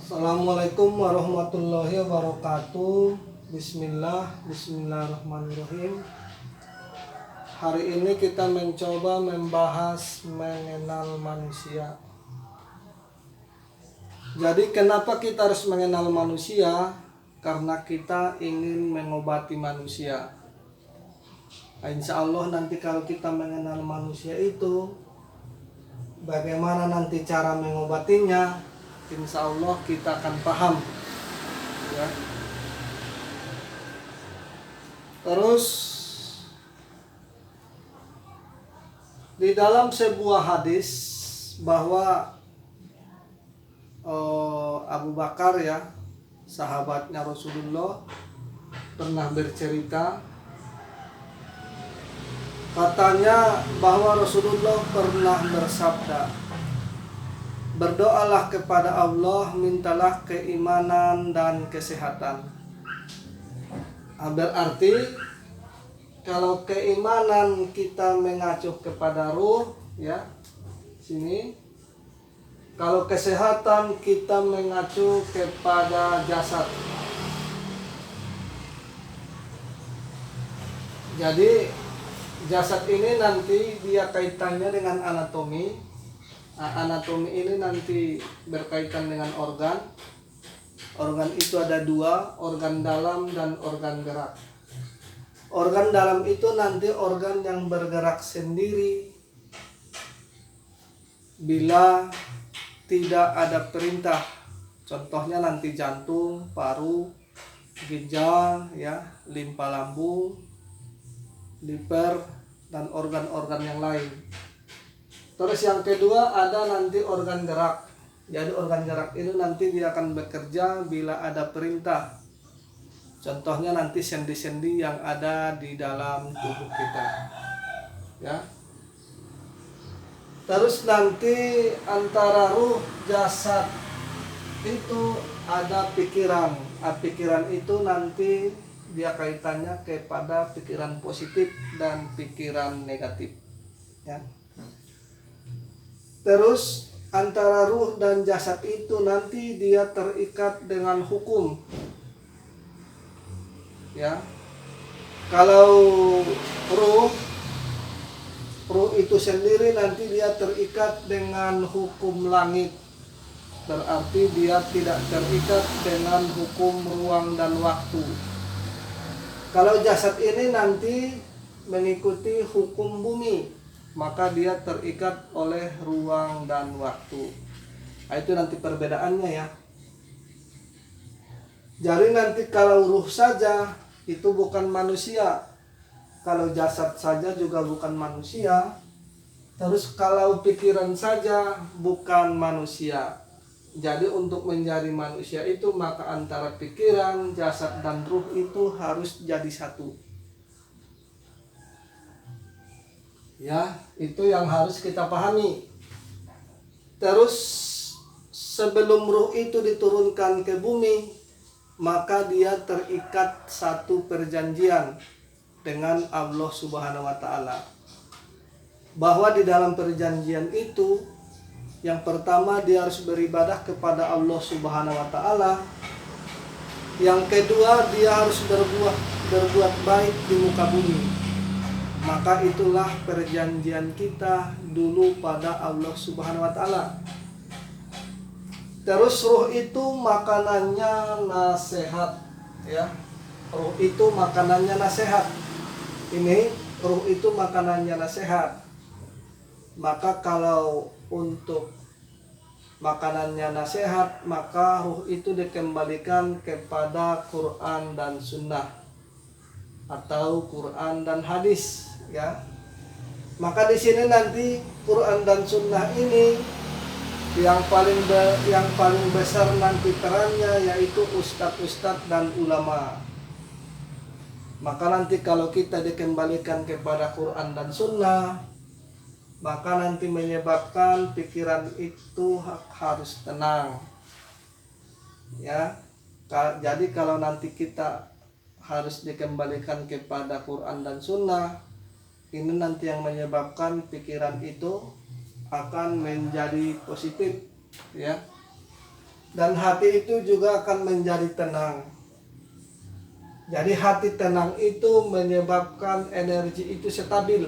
Assalamualaikum warahmatullahi wabarakatuh. Bismillahirrahmanirrahim. Hari ini kita mencoba membahas mengenal manusia. Jadi kenapa kita harus mengenal manusia? Karena kita ingin mengobati manusia. Insya Allah nanti kalau kita mengenal manusia itu, bagaimana nanti cara mengobatinya, insya Allah kita akan paham, ya. Terus di dalam sebuah hadis bahwa Abu Bakar, ya, sahabatnya Rasulullah, pernah bercerita, katanya bahwa Rasulullah pernah bersabda, berdoalah kepada Allah, mintalah keimanan dan kesehatan. Berarti kalau keimanan kita mengacu kepada ruh, ya, sini. Kalau kesehatan kita mengacu kepada jasad. Jadi jasad ini nanti dia kaitannya dengan anatomi. Anatomi ini nanti berkaitan dengan organ. Organ itu ada dua, organ dalam dan organ gerak. Organ dalam itu nanti organ yang bergerak sendiri bila tidak ada perintah. Contohnya nanti jantung, paru, ginjal, ya, limpa lambung, liver, dan organ-organ yang lain. Terus yang kedua ada nanti organ gerak. Jadi organ gerak ini nanti dia akan bekerja bila ada perintah. Contohnya nanti sendi-sendi yang ada di dalam tubuh kita, ya. Terus nanti antara ruh jasad itu ada pikiran. Pikiran itu nanti dia kaitannya kepada pikiran positif dan pikiran negatif, ya. Terus antara ruh dan jasad itu nanti dia terikat dengan hukum, ya. Kalau ruh itu sendiri nanti dia terikat dengan hukum langit, berarti dia tidak terikat dengan hukum ruang dan waktu. Kalau jasad ini nanti mengikuti hukum bumi, maka dia terikat oleh ruang dan waktu. Nah, itu nanti perbedaannya, ya. Jadi nanti kalau ruh saja itu bukan manusia, kalau jasad saja juga bukan manusia, terus kalau pikiran saja bukan manusia. Jadi untuk menjadi manusia itu maka antara pikiran, jasad dan ruh itu harus jadi satu. Ya, itu yang harus kita pahami. Terus sebelum ruh itu diturunkan ke bumi, maka dia terikat satu perjanjian dengan Allah Subhanahu wa taala. Bahwa di dalam perjanjian itu, yang pertama dia harus beribadah kepada Allah Subhanahu wa taala. Yang kedua dia harus berbuat baik di muka bumi. Maka itulah perjanjian kita dulu pada Allah Subhanahu wa taala. Terus ruh itu makanannya nasihat, ya. Ruh itu makanannya nasihat. Ini ruh itu makanannya nasihat. Maka kalau untuk makanannya nasihat, maka ruh itu dikembalikan kepada Quran dan Sunnah atau Quran dan hadis, ya. Maka di sini nanti Quran dan Sunnah ini yang paling besar nanti perannya yaitu ustadz-ustadz dan ulama. Maka nanti kalau kita dikembalikan kepada Quran dan Sunnah, maka nanti menyebabkan pikiran itu harus tenang, ya. Jadi kalau nanti kita harus dikembalikan kepada Quran dan Sunnah, ini nanti yang menyebabkan pikiran itu akan menjadi positif, ya. Dan hati itu juga akan menjadi tenang. Jadi hati tenang itu menyebabkan energi itu stabil.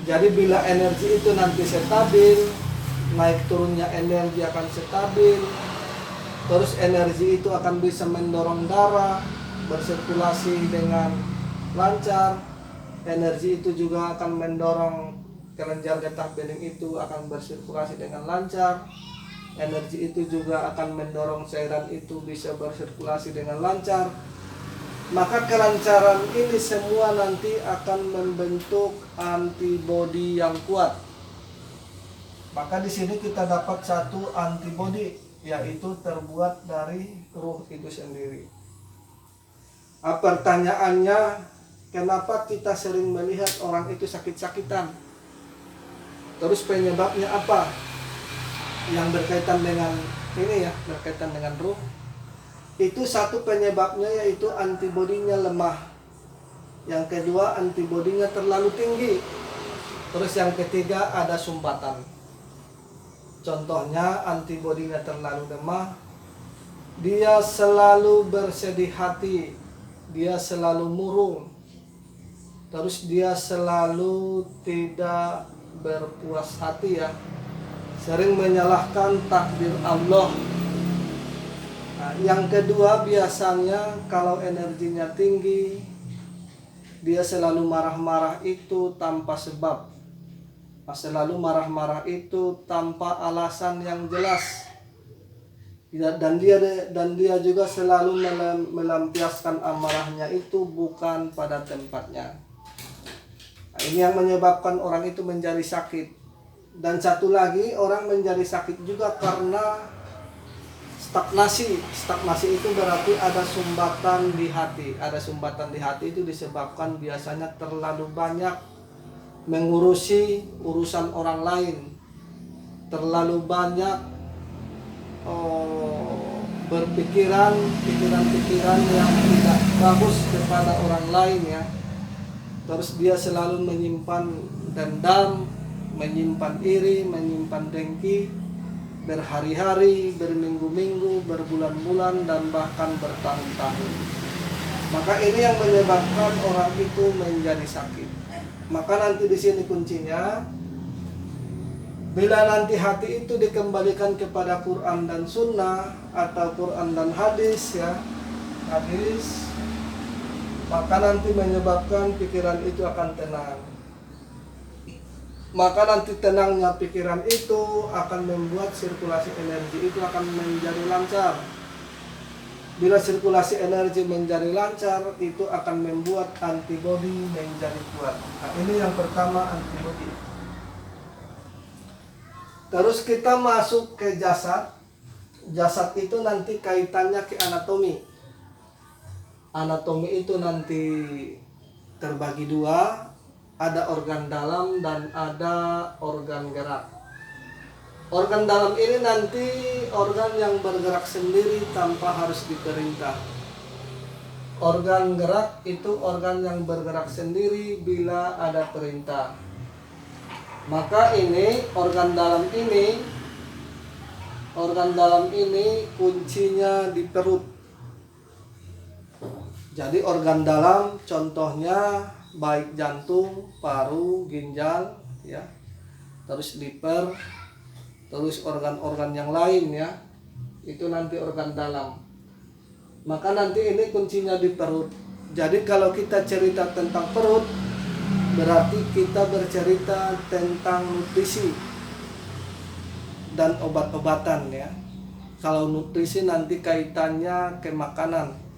Jadi bila energi itu nanti stabil, naik turunnya energi akan stabil. Terus energi itu akan bisa mendorong darah bersirkulasi dengan lancar. Energi itu juga akan mendorong kelenjar getah bening itu akan bersirkulasi dengan lancar. Energi itu juga akan mendorong cairan itu bisa bersirkulasi dengan lancar. Maka kelancaran ini semua nanti akan membentuk antibodi yang kuat. Maka di sini kita dapat satu antibodi, yaitu terbuat dari ruh itu sendiri. Pertanyaannya, kenapa kita sering melihat orang itu sakit-sakitan? Terus penyebabnya apa? Yang berkaitan dengan ini ya, berkaitan dengan ruh. Itu satu penyebabnya yaitu antibodinya lemah. Yang kedua, antibodinya terlalu tinggi. Terus yang ketiga, ada sumbatan. Contohnya, antibodinya terlalu lemah, dia selalu bersedih hati, dia selalu murung, terus dia selalu tidak berpuas hati ya, sering menyalahkan takdir Allah. Nah, yang kedua, biasanya kalau energinya tinggi, dia selalu marah-marah itu tanpa sebab, selalu marah-marah itu tanpa alasan yang jelas. Dan dia juga selalu melampiaskan amarahnya itu bukan pada tempatnya. Nah, ini yang menyebabkan orang itu menjadi sakit. Dan satu lagi, orang menjadi sakit juga karena stagnasi. Stagnasi itu berarti ada sumbatan di hati. Ada sumbatan di hati itu disebabkan biasanya terlalu banyak mengurusi urusan orang lain, terlalu banyak pikiran yang tidak bagus kepada orang lain ya. Terus dia selalu menyimpan dendam, menyimpan iri, menyimpan dengki berhari-hari, berminggu-minggu, berbulan-bulan, dan bahkan bertahun-tahun. Maka ini yang menyebabkan orang itu menjadi sakit. Maka nanti di sini kuncinya, bila nanti hati itu dikembalikan kepada Quran dan Sunnah atau Quran dan hadis ya, hadis, maka nanti menyebabkan pikiran itu akan tenang. Maka nanti tenangnya pikiran itu akan membuat sirkulasi energi itu akan menjadi lancar. Bila sirkulasi energi menjadi lancar, itu akan membuat antibodi menjadi kuat. Nah, ini yang pertama, antibodi. Terus kita masuk ke jasad. Jasad itu nanti kaitannya ke anatomi. Anatomi itu nanti terbagi dua, ada organ dalam dan ada organ gerak. Organ dalam ini nanti organ yang bergerak sendiri tanpa harus diperintah. Organ gerak itu organ yang bergerak sendiri bila ada perintah. Maka ini organ dalam ini kuncinya di perut. Jadi organ dalam contohnya baik jantung, paru, ginjal ya. Terus liver, terus organ-organ yang lain ya. Itu nanti organ dalam. Maka nanti ini kuncinya di perut. Jadi kalau kita cerita tentang perut, berarti kita bercerita tentang nutrisi dan obat-obatan ya. Kalau nutrisi nanti kaitannya ke makanan.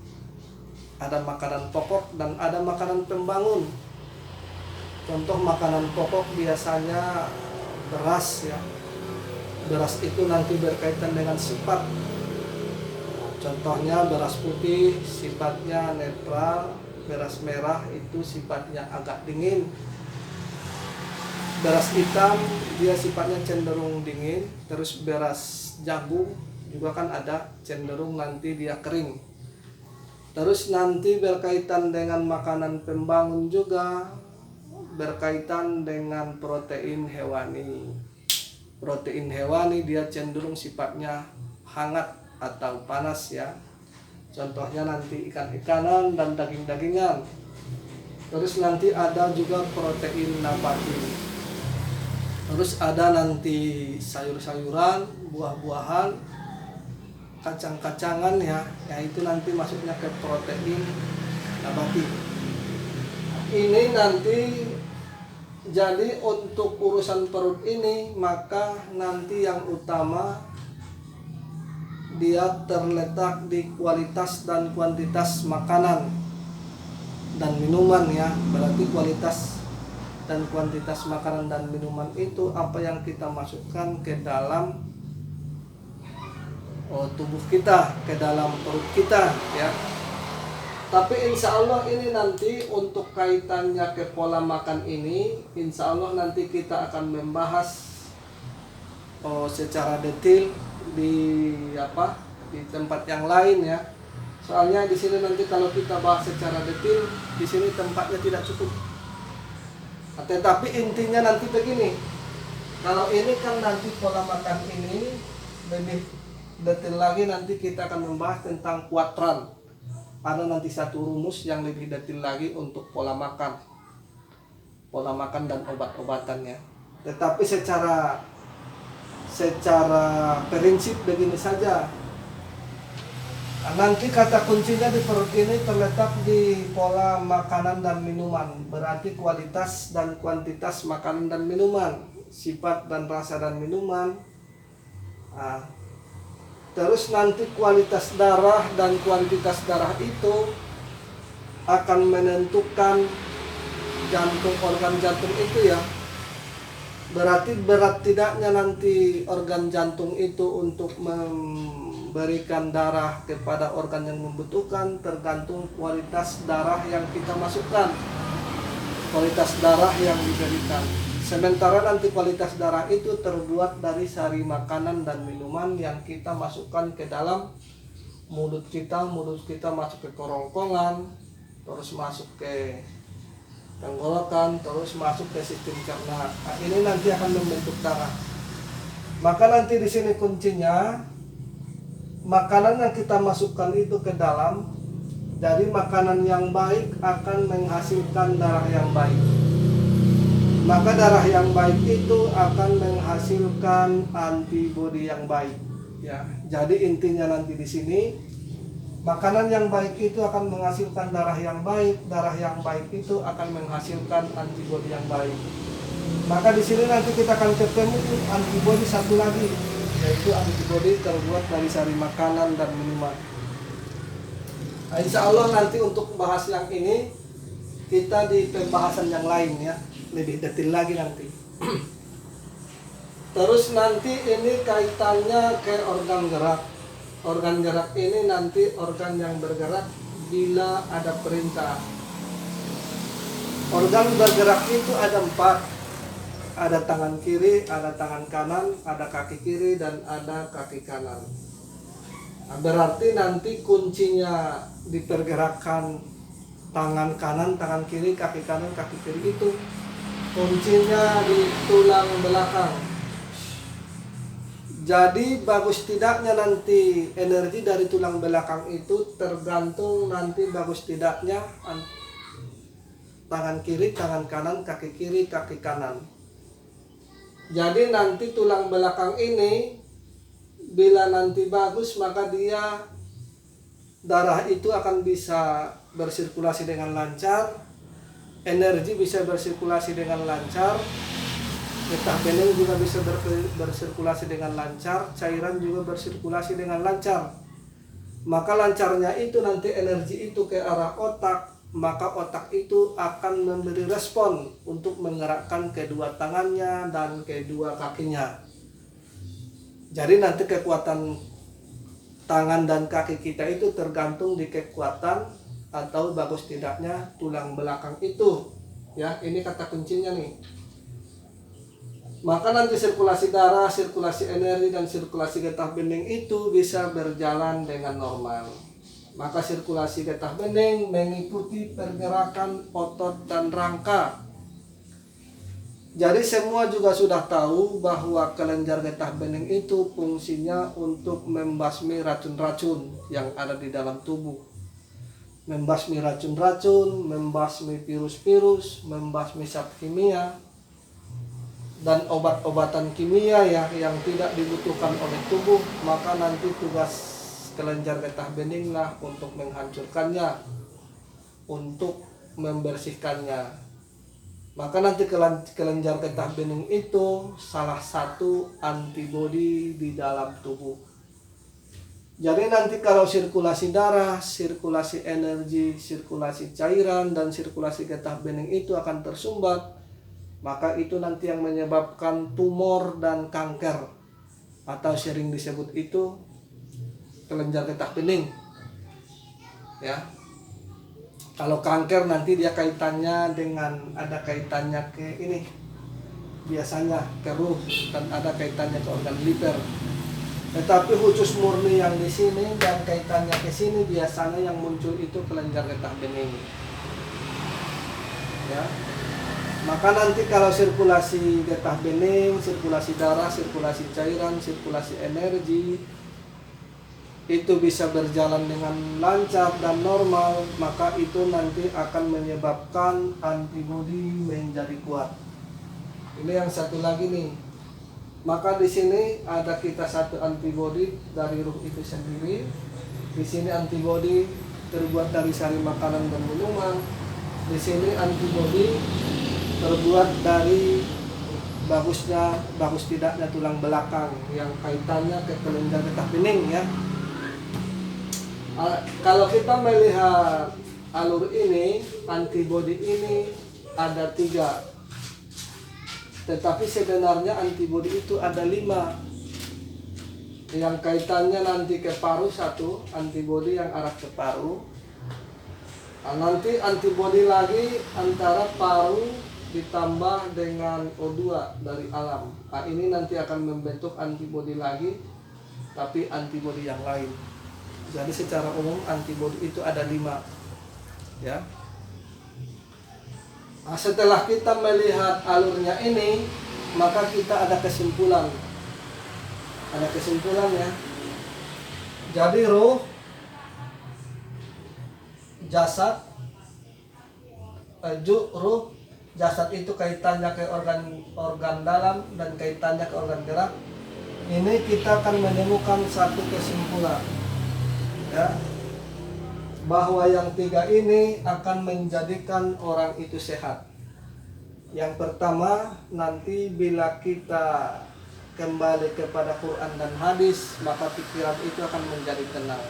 Ada makanan pokok dan ada makanan pembangun. Contoh makanan pokok biasanya beras ya. Beras itu nanti berkaitan dengan sifat. Contohnya beras putih sifatnya netral, beras merah itu sifatnya agak dingin. Beras hitam dia sifatnya cenderung dingin. Terus beras jagung juga kan ada cenderung nanti dia kering. Terus nanti berkaitan dengan makanan pembangun juga berkaitan dengan protein hewani. Protein hewani dia cenderung sifatnya hangat atau panas ya. Contohnya nanti ikan-ikanan dan daging-dagingan. Terus nanti ada juga protein nabati. Terus ada nanti sayur-sayuran, buah-buahan, kacang-kacangan ya. Ya itu nanti masuknya ke protein nabati. Ini nanti jadi untuk urusan perut ini, maka nanti yang utama dia terletak di kualitas dan kuantitas makanan dan minuman ya. Berarti kualitas dan kuantitas makanan dan minuman itu apa yang kita masukkan ke dalam tubuh kita, ke dalam perut kita ya. Tapi insya Allah ini nanti untuk kaitannya ke pola makan ini, insya Allah nanti kita akan membahas secara detail di tempat yang lain ya. Soalnya di sini nanti kalau kita bahas secara detail, di sini tempatnya tidak cukup. Tetapi intinya nanti begini, kalau ini kan nanti pola makan ini lebih detail lagi, nanti kita akan membahas tentang kuadran. Ada nanti satu rumus yang lebih detail lagi untuk pola makan dan obat-obatannya. Tetapi secara prinsip begini saja. Nanti kata kuncinya di perut ini terletak di pola makanan dan minuman. Berarti kualitas dan kuantitas makanan dan minuman, sifat dan rasa dan minuman. Terus nanti kualitas darah dan kuantitas darah itu akan menentukan organ jantung itu ya. Berarti berat tidaknya nanti organ jantung itu untuk memberikan darah kepada organ yang membutuhkan tergantung kualitas darah yang kita masukkan, kualitas darah yang diberikan. Sementara nanti kualitas darah itu terbuat dari sari makanan dan minuman yang kita masukkan ke dalam mulut kita masuk ke kerongkongan, terus masuk ke tenggorokan, terus masuk ke sistem cerna. Nah, ini nanti akan membentuk darah. Maka nanti di sini kuncinya, makanan yang kita masukkan itu ke dalam, dari makanan yang baik akan menghasilkan darah yang baik. Maka darah yang baik itu akan menghasilkan antibodi yang baik ya. Jadi intinya nanti di sini, makanan yang baik itu akan menghasilkan darah yang baik itu akan menghasilkan antibodi yang baik. Maka di sini nanti kita akan ketemu antibodi satu lagi, yaitu antibodi terbuat dari sari makanan dan minuman. Nah, insya Allah nanti untuk bahas yang ini kita di pembahasan yang lain ya, lebih detail lagi nanti. Terus nanti ini kaitannya ke organ gerak. Organ gerak ini nanti organ yang bergerak bila ada perintah. Organ bergerak itu ada 4. Ada tangan kiri, ada tangan kanan, ada kaki kiri, dan ada kaki kanan. Nah, berarti nanti kuncinya di pergerakan tangan kanan, tangan kiri, kaki kanan, kaki kiri itu kuncinya di tulang belakang. Jadi bagus tidaknya nanti energi dari tulang belakang itu tergantung nanti bagus tidaknya tangan kiri, tangan kanan, kaki kiri, kaki kanan. Jadi nanti tulang belakang ini bila nanti bagus, maka dia darah itu akan bisa bersirkulasi dengan lancar, energi bisa bersirkulasi dengan lancar, getah bening juga bisa bersirkulasi dengan lancar, cairan juga bersirkulasi dengan lancar. Maka lancarnya itu nanti energi itu ke arah otak, maka otak itu akan memberi respon untuk menggerakkan kedua tangannya dan kedua kakinya. Jadi nanti kekuatan tangan dan kaki kita itu tergantung di kekuatan atau bagus tidaknya tulang belakang itu. Ya, ini kata kuncinya nih. Maka nanti sirkulasi darah, sirkulasi energi, dan sirkulasi getah bening itu bisa berjalan dengan normal. Maka sirkulasi getah bening mengikuti pergerakan otot dan rangka. Jadi semua juga sudah tahu bahwa kelenjar getah bening itu fungsinya untuk membasmi racun-racun yang ada di dalam tubuh. Membasmi racun-racun, membasmi virus-virus, membasmi zat kimia, dan obat-obatan kimia yang tidak dibutuhkan oleh tubuh. Maka nanti tugas kelenjar getah beninglah untuk menghancurkannya, untuk membersihkannya. Maka nanti kelenjar getah bening itu salah satu antibodi di dalam tubuh. Jadi nanti kalau sirkulasi darah, sirkulasi energi, sirkulasi cairan, dan sirkulasi getah bening itu akan tersumbat, maka itu nanti yang menyebabkan tumor dan kanker, atau sering disebut itu kelenjar getah bening. Ya. Kalau kanker nanti dia kaitannya dengan, ada kaitannya ke ini, biasanya ke ruh, dan ada kaitannya ke organ liver. Tetapi khusus murni yang di sini dan kaitannya ke sini, biasanya yang muncul itu kelenjar getah bening. Ya. Maka nanti kalau sirkulasi getah bening, sirkulasi darah, sirkulasi cairan, sirkulasi energi itu bisa berjalan dengan lancar dan normal, maka itu nanti akan menyebabkan antibodi menjadi kuat. Ini yang satu lagi nih. Maka di sini ada kita satu antibodi dari ruh itu sendiri. Di sini antibodi terbuat dari sari makanan dan minuman. Di sini antibodi terbuat dari bagus tidaknya tulang belakang yang kaitannya ke kelenjar getah bening ya. Kalau kita melihat alur ini, antibodi ini ada 3, tetapi sebenarnya antibodi itu ada 5. Yang kaitannya nanti ke paru 1, antibodi yang arah ke paru. Nanti antibodi lagi antara paru ditambah dengan O2 dari alam. Ini nanti akan membentuk antibodi lagi, tapi antibodi yang lain. Jadi secara umum antibodi itu ada 5, ya. Setelah kita melihat alurnya ini, maka kita ada kesimpulan. Ada kesimpulan ya. Jadi ruh, jasad, ruh, jasad itu kaitannya ke organ dalam dan kaitannya ke organ gerak. Ini kita akan menemukan satu kesimpulan. Ya, bahwa yang 3 ini akan menjadikan orang itu sehat. Yang pertama, nanti bila kita kembali kepada Quran dan hadis, maka pikiran itu akan menjadi tenang.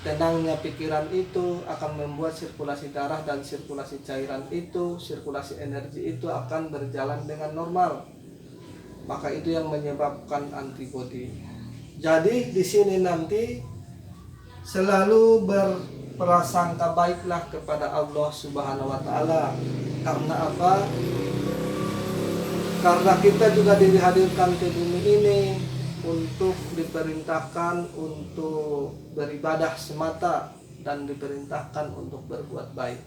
Tenangnya pikiran itu akan membuat sirkulasi darah dan sirkulasi cairan itu, sirkulasi energi itu akan berjalan dengan normal. Maka itu yang menyebabkan antibodi. Jadi di sini nanti selalu berprasangka baiklah kepada Allah Subhanahu wa taala. Karena apa? Karena kita juga dihadirkan ke bumi ini untuk diperintahkan untuk beribadah semata dan diperintahkan untuk berbuat baik.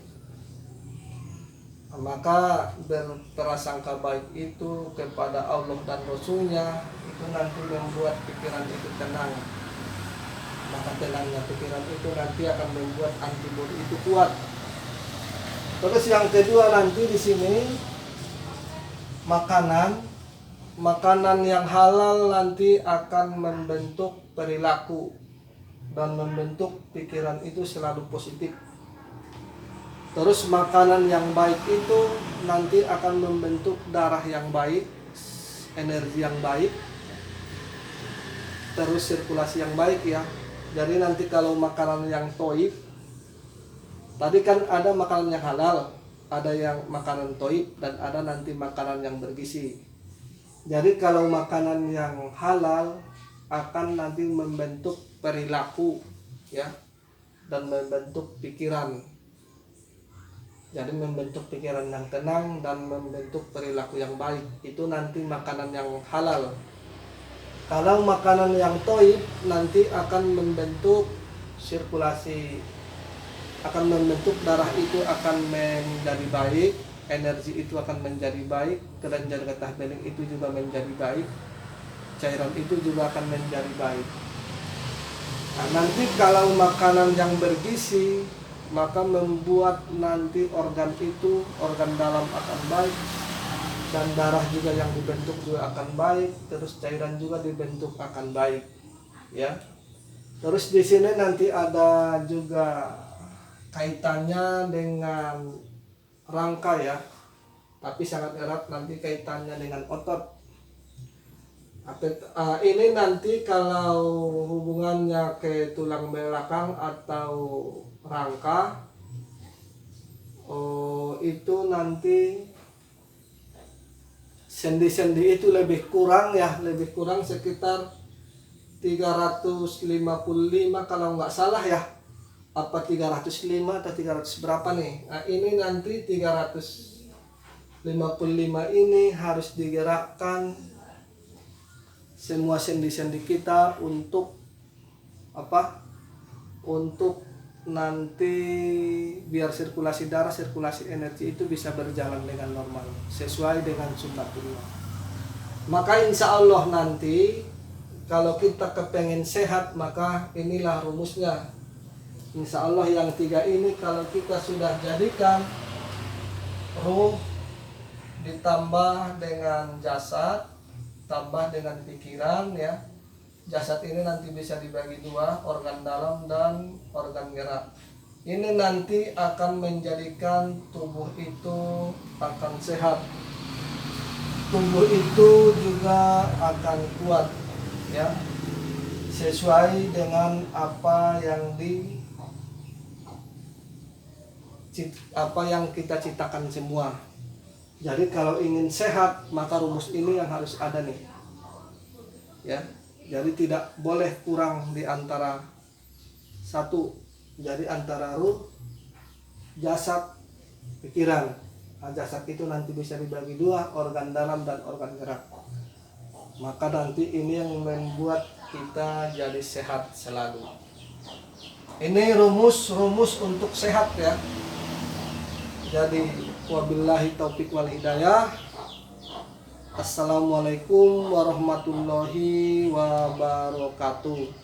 Maka berprasangka baik itu kepada Allah dan Rasul-Nya itu nanti membuat pikiran itu tenang. Maka tenangnya pikiran itu nanti akan membuat antibodi itu kuat. Terus yang kedua nanti di sini makanan yang halal nanti akan membentuk perilaku dan membentuk pikiran itu selalu positif. Terus makanan yang baik itu nanti akan membentuk darah yang baik, energi yang baik, terus sirkulasi yang baik ya. Jadi nanti kalau makanan yang toib, tadi kan ada makanan yang halal, ada yang makanan toib, dan ada nanti makanan yang bergizi. Jadi kalau makanan yang halal akan nanti membentuk perilaku ya, dan membentuk pikiran. Jadi membentuk pikiran yang tenang dan membentuk perilaku yang baik. Itu nanti makanan yang halal. Kalau makanan yang toib nanti akan membentuk sirkulasi, akan membentuk darah itu akan menjadi baik, energi itu akan menjadi baik, kelenjar getah bening itu juga menjadi baik, cairan itu juga akan menjadi baik. Nah, nanti kalau makanan yang bergizi, maka membuat nanti organ itu, organ dalam akan baik, dan darah juga yang dibentuk juga akan baik, terus cairan juga dibentuk akan baik, ya. Terus di sini nanti ada juga kaitannya dengan rangka ya, tapi sangat erat nanti kaitannya dengan otot. Ini nanti kalau hubungannya ke tulang belakang atau rangka, itu nanti sendi-sendi itu lebih kurang ya, lebih kurang sekitar 355 kalau nggak salah ya, apa 305 atau 300 berapa nih. Nah ini nanti 355 ini harus digerakkan semua sendi-sendi kita untuk apa, untuk nanti biar sirkulasi darah, sirkulasi energi itu bisa berjalan dengan normal sesuai dengan sunnatullah. Maka insya Allah nanti kalau kita kepengen sehat, maka inilah rumusnya. Insya Allah yang 3 ini kalau kita sudah jadikan ruh ditambah dengan jasad, tambah dengan pikiran ya. Jasad ini nanti bisa dibagi 2, organ dalam dan organ gerak. Ini nanti akan menjadikan tubuh itu akan sehat. Tubuh itu juga akan kuat ya. Sesuai dengan apa yang kita ciptakan semua. Jadi kalau ingin sehat, maka rumus ini yang harus ada nih. Ya. Jadi tidak boleh kurang di antara satu. Jadi antara ruh, jasad, pikiran. Nah, jasad itu nanti bisa dibagi 2, organ dalam dan organ gerak. Maka nanti ini yang membuat kita jadi sehat selalu. Ini rumus untuk sehat ya. Jadi wabillahi taufik wal hidayah. Assalamualaikum warahmatullahi wabarakatuh.